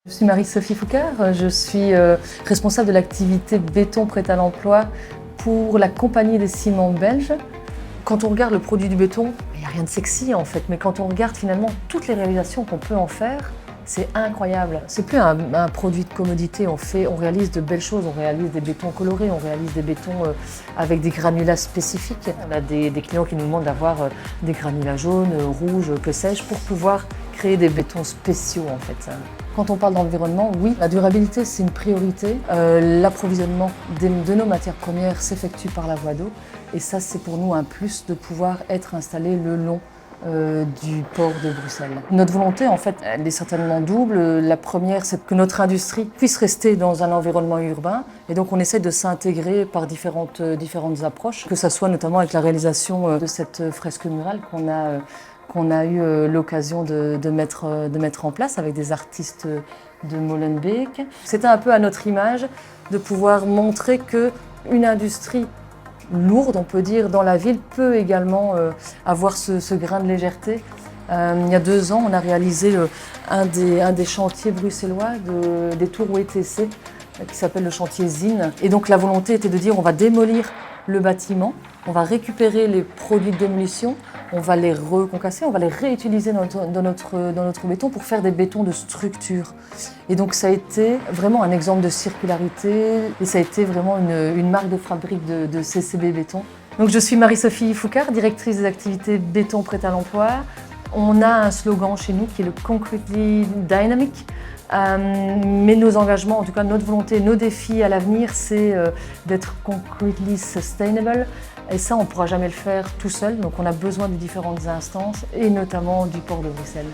Je suis Marie-Sophie Foucard, je suis responsable de l'activité béton prêt à l'emploi pour la Compagnie des Ciments belges. Quand on regarde le produit du béton, il n'y a rien de sexy en fait, mais quand on regarde finalement toutes les réalisations qu'on peut en faire, c'est incroyable. C'est plus un produit de commodité, on réalise de belles choses, on réalise des bétons colorés, on réalise des bétons avec des granulats spécifiques. On a des clients qui nous demandent d'avoir des granulats jaunes, rouges, que sais-je, pour pouvoir créer des bétons spéciaux en fait. Quand on parle d'environnement, oui, la durabilité c'est une priorité. L'approvisionnement de nos matières premières s'effectue par la voie d'eau et ça c'est pour nous un plus de pouvoir être installé le long du port de Bruxelles. Notre volonté, en fait, elle est certainement double. La première, c'est que notre industrie puisse rester dans un environnement urbain. Et donc, on essaie de s'intégrer par différentes approches, que ce soit notamment avec la réalisation de cette fresque murale qu'on a eu l'occasion de mettre en place avec des artistes de Molenbeek. C'était un peu à notre image de pouvoir montrer qu'une industrie lourde, on peut dire, dans la ville peut également avoir ce grain de légèreté. Il y a 2 ans, on a réalisé un des chantiers bruxellois des tours WTC qui s'appelle le chantier ZIN. Et donc la volonté était de dire on va démolir le bâtiment, on va récupérer les produits de démolition, on va les reconcasser, on va les réutiliser dans notre béton pour faire des bétons de structure. Et donc ça a été vraiment un exemple de circularité et ça a été vraiment une marque de fabrique de CCB Béton. Donc je suis Marie-Sophie Foucard, directrice des activités béton prêt à l'emploi. On a un slogan chez nous qui est le Concretely Dynamic. Mais nos engagements, en tout cas notre volonté, nos défis à l'avenir, c'est d'être concretely sustainable. Et ça, on ne pourra jamais le faire tout seul. Donc on a besoin de différentes instances et notamment du port de Bruxelles.